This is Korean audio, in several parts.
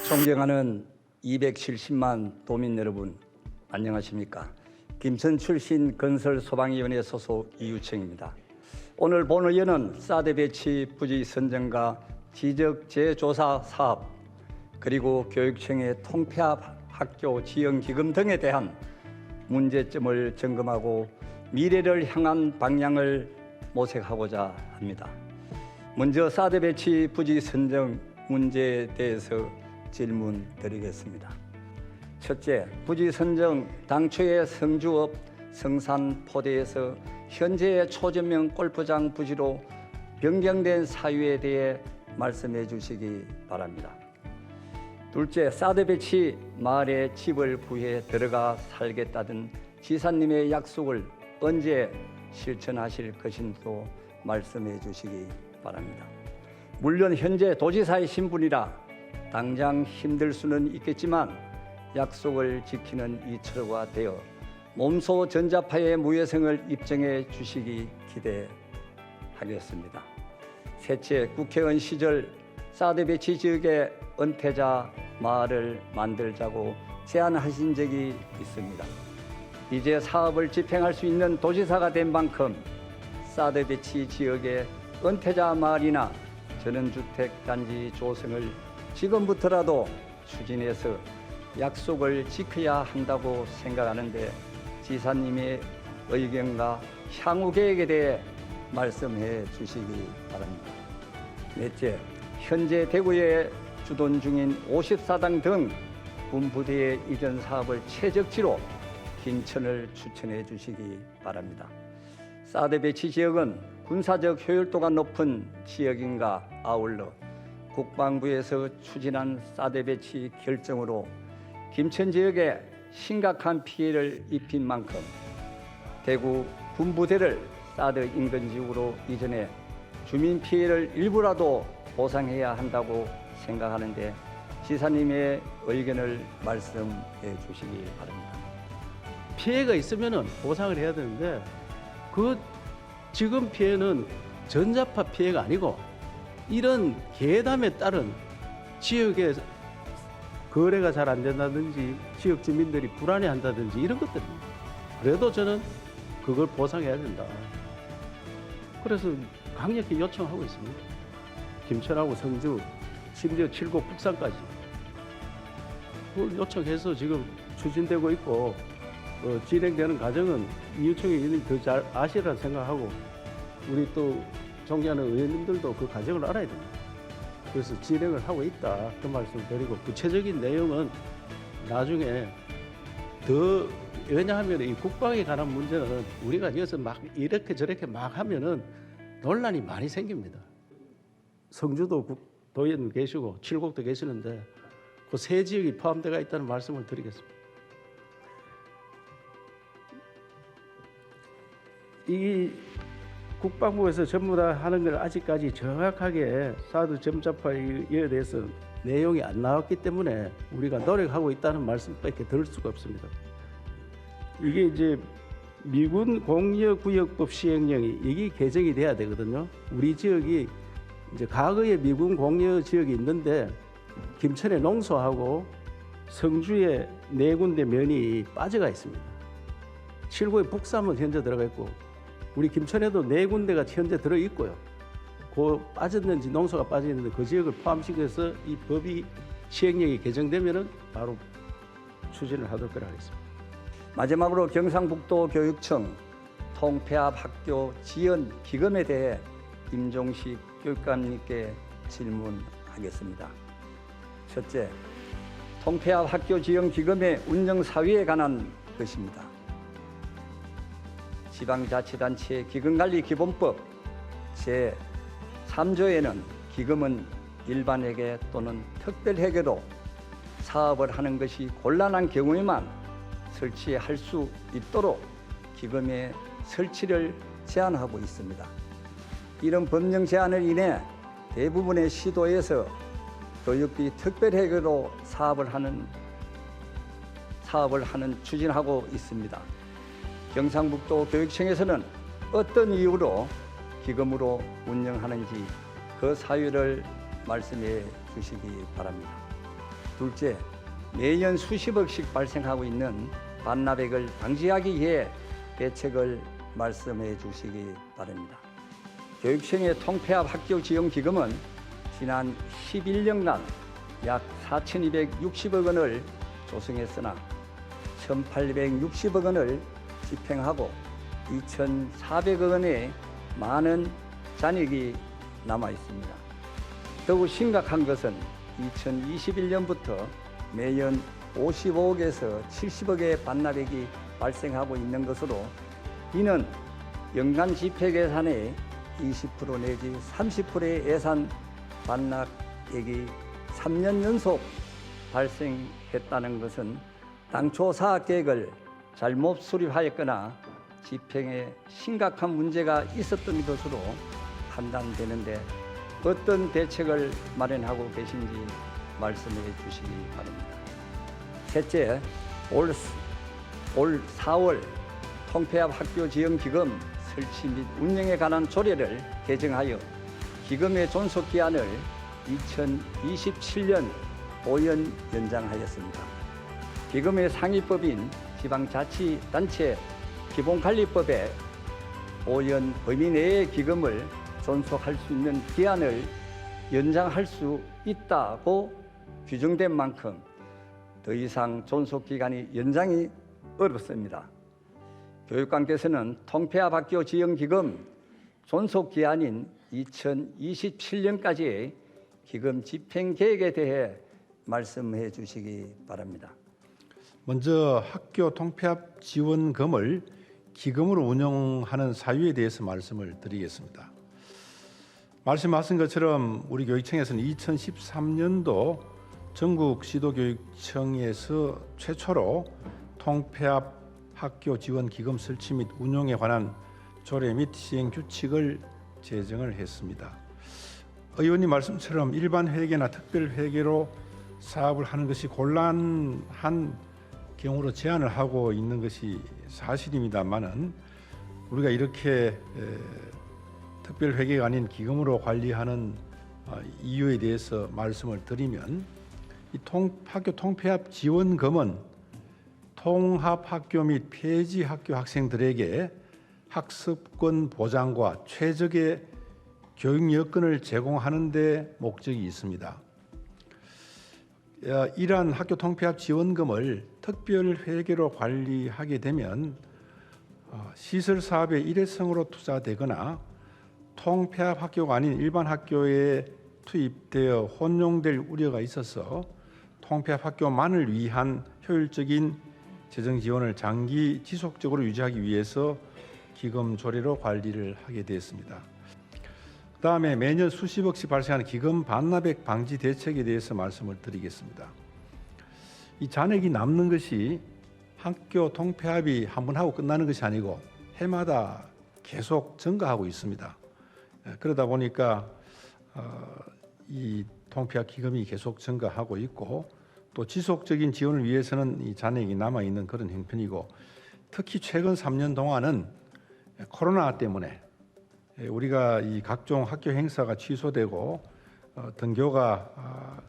존경하는 270만 도민 여러분, 안녕하십니까? 김천 출신 건설소방위원회 소속 이유청입니다. 오늘 본 의원은 사드 배치 부지 선정과 지적 재조사 사업, 그리고 교육청의 통폐합 학교 지원 기금 등에 대한 문제점을 점검하고 미래를 향한 방향을 모색하고자 합니다. 먼저 사드 배치 부지 선정 문제에 대해서 질문드리겠습니다. 첫째, 부지 선정 당초의 성주읍 성산포대에서 현재의 초전면 골프장 부지로 변경된 사유에 대해 말씀해 주시기 바랍니다. 둘째, 사드 배치 마을에 집을 구해 들어가 살겠다던 지사님의 약속을 언제 실천하실 것인지도 말씀해 주시기 바랍니다. 물론 현재 도지사의 신분이라 당장 힘들 수는 있겠지만 약속을 지키는 이철호가 되어 몸소 전자파의 무효성을 입증해 주시기 기대하겠습니다. 셋째, 국회의원 시절 사드 배치 지역에 은퇴자 마을을 만들자고 제안하신 적이 있습니다. 이제 사업을 집행할 수 있는 도지사가 된 만큼 사드 배치 지역의 은퇴자 마을이나 전원주택단지 조성을 지금부터라도 추진해서 약속을 지켜야 한다고 생각하는데 지사님의 의견과 향후 계획에 대해 말씀해 주시기 바랍니다. 넷째, 현재 대구에 주돈 중인 54당 등 군부대의 이전 사업을 최적지로 김천을 추천해 주시기 바랍니다. 사드 배치 지역은 군사적 효율도가 높은 지역인가 아울러 국방부에서 추진한 사드 배치 결정으로 김천 지역에 심각한 피해를 입힌 만큼 대구 군부대를 사드 인근 지역으로 이전해 주민 피해를 일부라도 보상해야 한다고 생각하는데 지사님의 의견을 말씀해 주시기 바랍니다. 피해가 있으면 보상을 해야 되는데 그 지금 피해는 전자파 피해가 아니고 이런 계담에 따른 지역에 거래가 잘 안 된다든지 지역 주민들이 불안해한다든지 이런 것들입니다. 그래도 저는 그걸 보상해야 된다. 그래서 강력히 요청하고 있습니다. 김천하고 성주, 심지어 칠곡 북산까지 그걸 요청해서 지금 추진되고 있고 진행되는 과정은 이유청의 의원님이 더 잘 아시리라 생각하고 우리 또 존경하는 의원님들도 그 과정을 알아야 됩니다. 그래서 진행을 하고 있다 그 말씀을 드리고 구체적인 내용은 나중에 더 왜냐하면 이 국방에 관한 문제는 우리가 여기서 막 이렇게 저렇게 막 하면은 논란이 많이 생깁니다. 성주도 도의원 계시고 칠곡도 계시는데 그 세 지역이 포함되어 있다는 말씀을 드리겠습니다. 이 국방부에서 전부 다 하는 걸 아직까지 정확하게 사드 전자파에 대해서 내용이 안 나왔기 때문에 우리가 노력하고 있다는 말씀밖에 들을 수가 없습니다. 이게 이제 미군 공여구역법 시행령이 이게 개정이 돼야 되거든요. 우리 지역이 이제 과거에 미군 공여 지역이 있는데 김천의 농소하고 성주에 4군데 면이 빠져가 있습니다. 칠곡의 북삼은 현재 들어가 있고 우리 김천에도 4군데가 현재 들어있고요. 그 빠졌는지 농소가 빠져있는데 그 지역을 포함시켜서 이 법이 시행령이 개정되면 바로 추진을 하도록 하겠습니다. 마지막으로 경상북도 교육청 통폐합 학교 지원 기금에 대해 임종식 교육감님께 질문하겠습니다. 첫째, 통폐합 학교 지원 기금의 운영 사유에 관한 것입니다. 지방자치단체 기금관리기본법 제3조에는 기금은 일반회계 또는 특별회계로 사업을 하는 것이 곤란한 경우에만 설치할 수 있도록 기금의 설치를 제한하고 있습니다. 이런 법령 제한을 인해 대부분의 시도에서 교육비 특별회계로 사업을 추진하고 있습니다. 경상북도 교육청에서는 어떤 이유로 기금으로 운영하는지 그 사유를 말씀해 주시기 바랍니다. 둘째, 매년 수십억씩 발생하고 있는 반납액을 방지하기 위해 대책을 말씀해 주시기 바랍니다. 교육청의 통폐합 학교 지원 기금은 지난 11년간 약 4,260억 원을 조성했으나 1,860억 원을 집행하고 2,400억 원의 많은 잔액이 남아 있습니다. 더욱 심각한 것은 2021년부터 매년 55억에서 70억의 반납액이 발생하고 있는 것으로 이는 연간 집회 예산의 20% 내지 30%의 예산 반납액이 3년 연속 발생했다는 것은 당초 사업계획을 잘못 수립하였거나 집행에 심각한 문제가 있었던 것으로 판단되는데 어떤 대책을 마련하고 계신지 말씀해 주시기 바랍니다. 셋째, 올 4월 통폐합 학교 지원 기금 설치 및 운영에 관한 조례를 개정하여 기금의 존속 기한을 2027년 5년 연장하였습니다. 기금의 상위법인 지방자치단체 기본관리법에 5년 범위 내의 기금을 존속할 수 있는 기한을 연장할 수 있다고 규정된 만큼 더 이상 존속 기간이 연장이 어렵습니다. 교육관께서는 통폐합 학교 지원 기금 존속 기한인 2027년까지의 기금 집행 계획에 대해 말씀해 주시기 바랍니다. 먼저 학교 통폐합 지원금을 기금으로 운영하는 사유에 대해서 말씀을 드리겠습니다. 말씀하신 것처럼 우리 교육청에서는 2013년도 전국 시도교육청에서 최초로 통폐합 학교 지원 기금 설치 및 운용에 관한 조례 및 시행 규칙을 제정을 했습니다. 의원님 말씀처럼 일반 회계나 특별 회계로 사업을 하는 것이 곤란한 경우로 제한을 하고 있는 것이 사실입니다만은 우리가 이렇게 특별 회계가 아닌 기금으로 관리하는 이유에 대해서 말씀을 드리면 이 학교 통폐합 지원금은 통합학교 및 폐지학교 학생들에게 학습권 보장과 최적의 교육 여건을 제공하는 데 목적이 있습니다. 이러한 학교 통폐합 지원금을 특별 회계로 관리하게 되면 시설 사업의 일회성으로 투자되거나 통폐합 학교가 아닌 일반 학교에 투입되어 혼용될 우려가 있어서 통폐합 학교만을 위한 효율적인 재정 지원을 장기 지속적으로 유지하기 위해서 기금 조례로 관리를 하게 되었습니다. 그다음에 매년 수십억씩 발생하는 기금 반납액 방지 대책에 대해서 말씀을 드리겠습니다. 이 잔액이 남는 것이 학교 통폐합이 한 번 하고 끝나는 것이 아니고 해마다 계속 증가하고 있습니다. 그러다 보니까 이 통폐합 기금이 계속 증가하고 있고 또 지속적인 지원을 위해서는 이 잔액이 남아 있는 그런 형편이고 특히 최근 3년 동안은 코로나 때문에 우리가 이 각종 학교 행사가 취소되고 등교가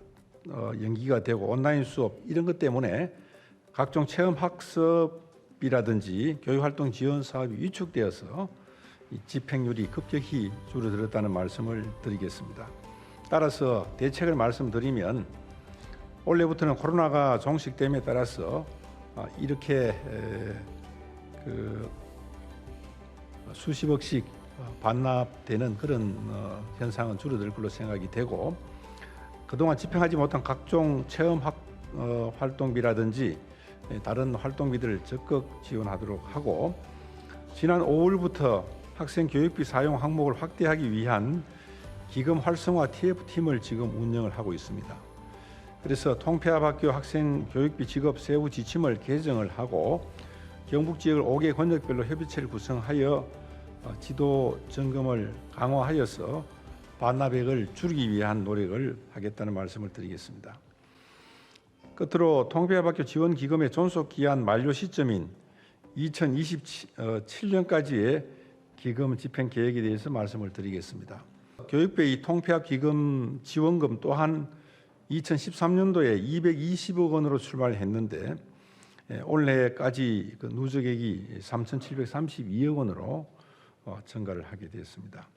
연기가 되고 온라인 수업 이런 것 때문에 각종 체험 학습이라든지 교육활동 지원 사업이 위축되어서 이 집행률이 급격히 줄어들었다는 말씀을 드리겠습니다. 따라서 대책을 말씀드리면 올해부터는 코로나가 종식됨에 따라서 이렇게 수십억씩 반납되는 그런 현상은 줄어들 걸로 생각이 되고 그동안 집행하지 못한 각종 체험 활동비라든지 다른 활동비들을 적극 지원하도록 하고 지난 5월부터 학생 교육비 사용 항목을 확대하기 위한 기금 활성화 TF팀을 지금 운영을 하고 있습니다. 그래서 통폐합 학교 학생 교육비 지급 세부 지침을 개정을 하고 경북 지역을 5개 권역별로 협의체를 구성하여 지도 점검을 강화하여서 반납액을 줄이기 위한 노력을 하겠다는 말씀을 드리겠습니다. 끝으로 통폐합학교 지원기금의 존속기한 만료 시점인 2027년까지의 기금 집행 계획에 대해서 말씀을 드리겠습니다. 교육부의 이 통폐합 기금 지원금 또한 2013년도에 220억 원으로 출발했는데 올해까지 그 누적액이 3,732억 원으로 증가를 하게 되었습니다.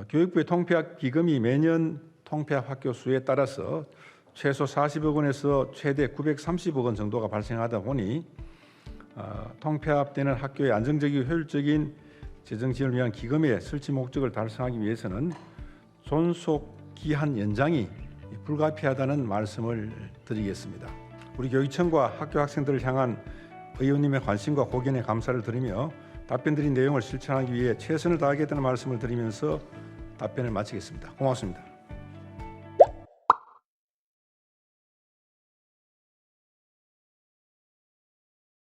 교육부의 통폐합 기금이 매년 통폐합 학교 수에 따라서 최소 40억 원에서 최대 930억 원 정도가 발생하다 보니 통폐합되는 학교의 안정적이고 효율적인 재정 지원을 위한 기금의 설치 목적을 달성하기 위해서는 존속 기한 연장이 불가피하다는 말씀을 드리겠습니다. 우리 교육청과 학교 학생들을 향한 의원님의 관심과 고견에 감사를 드리며 답변드린 내용을 실천하기 위해 최선을 다하겠다는 말씀을 드리면서 답변을 마치겠습니다. 고맙습니다.